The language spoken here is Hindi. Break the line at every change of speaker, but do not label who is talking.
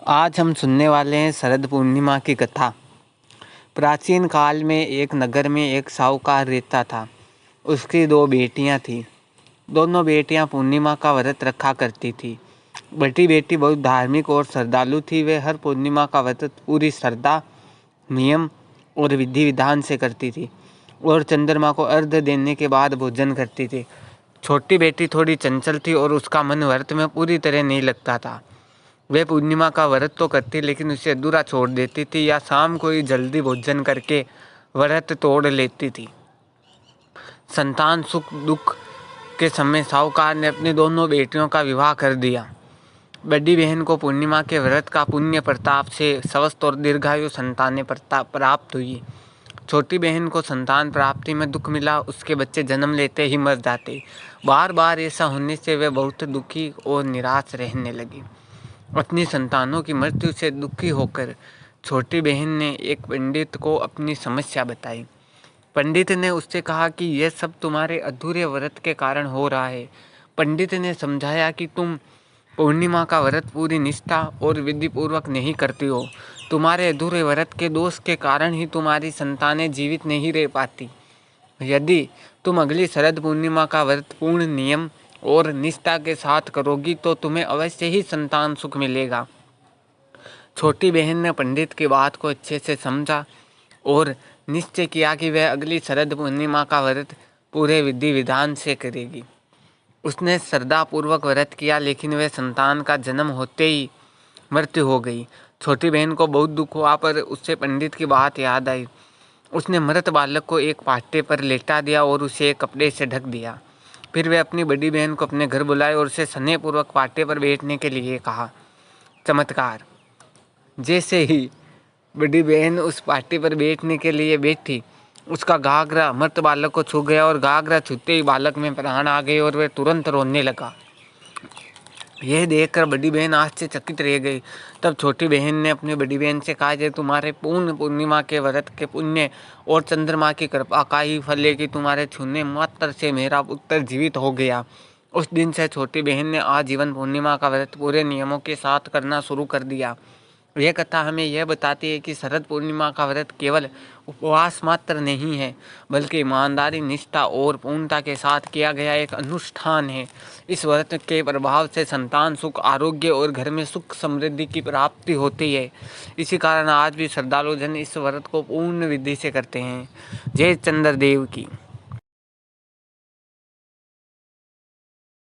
आज हम सुनने वाले हैं शरद पूर्णिमा की कथा। प्राचीन काल में एक नगर में एक साहूकार रहता था। उसकी दो बेटियां थीं। दोनों बेटियां पूर्णिमा का व्रत रखा करती थी। बड़ी बेटी बहुत धार्मिक और श्रद्धालु थी। वे हर पूर्णिमा का व्रत पूरी श्रद्धा, नियम और विधि विधान से करती थी और चंद्रमा को अर्घ्य देने के बाद भोजन करती थी। छोटी बेटी थोड़ी चंचल थी और उसका मन व्रत में पूरी तरह नहीं लगता था। वे पूर्णिमा का व्रत तो करती लेकिन उसे अधूरा छोड़ देती थी या शाम को ही जल्दी भोजन करके व्रत तोड़ लेती थी। संतान सुख दुख के समय साहूकार ने अपनी दोनों बेटियों का विवाह कर दिया। बड़ी बहन को पूर्णिमा के व्रत का पुण्य प्रताप से स्वस्थ और दीर्घायु संतानें प्राप्त हुई। छोटी बहन को संतान प्राप्ति में दुख मिला। उसके बच्चे जन्म लेते ही मर जाते। बार बार ऐसा होने से वे बहुत दुखी और निराश रहने लगी। अपनी संतानों की मृत्यु से दुखी होकर छोटी बहन ने एक पंडित को अपनी समस्या बताई। पंडित ने उससे कहा कि यह सब तुम्हारे अधूरे व्रत के कारण हो रहा है। पंडित ने समझाया कि तुम पूर्णिमा का व्रत पूरी निष्ठा और विधि पूर्वक नहीं करती हो। तुम्हारे अधूरे व्रत के दोष के कारण ही तुम्हारी संतानें जीवित नहीं रह पाती। यदि तुम अगली शरद पूर्णिमा का व्रत पूर्ण नियम और निष्ठा के साथ करोगी तो तुम्हें अवश्य ही संतान सुख मिलेगा। छोटी बहन ने पंडित की बात को अच्छे से समझा और निश्चय किया कि वह अगली शरद पूर्णिमा का व्रत पूरे विधि विधान से करेगी। उसने श्रद्धापूर्वक व्रत किया लेकिन वह संतान का जन्म होते ही मृत्यु हो गई। छोटी बहन को बहुत दुख हुआ पर उससे पंडित की बात याद आई। उसने मृत बालक को एक पाटे पर लेटा दिया और उसे एक कपड़े से ढक दिया। फिर वे अपनी बड़ी बहन को अपने घर बुलाए और उसे स्नेहपूर्वक पाटे पर बैठने के लिए कहा। चमत्कार! जैसे ही बड़ी बहन उस पाटे पर बैठने के लिए बैठी, उसका घाघरा मृत बालक को छू गया और घाघरा छूते ही बालक में प्राण आ गए और वह तुरंत रोने लगा। यह देखकर बड़ी बहन आश्चर्यचकित रह गई। तब छोटी बहन ने अपनी बड़ी बहन से कहा, कि तुम्हारे पूर्ण पूर्णिमा के व्रत के पुण्य और चंद्रमा की कृपा का ही फल है कि तुम्हारे छूने मात्र से मेरा पुत्र जीवित हो गया। उस दिन से छोटी बहन ने आजीवन पूर्णिमा का व्रत पूरे नियमों के साथ करना शुरू कर दिया। यह कथा हमें यह बताती है कि शरद पूर्णिमा का व्रत केवल उपवास मात्र नहीं है, बल्कि ईमानदारी, निष्ठा और पूर्णता के साथ किया गया एक अनुष्ठान है। इस व्रत के प्रभाव से संतान सुख, आरोग्य और घर में सुख समृद्धि की प्राप्ति होती है। इसी कारण आज भी श्रद्धालु जन इस व्रत को पूर्ण विधि से करते हैं। जय चंद्रदेव की।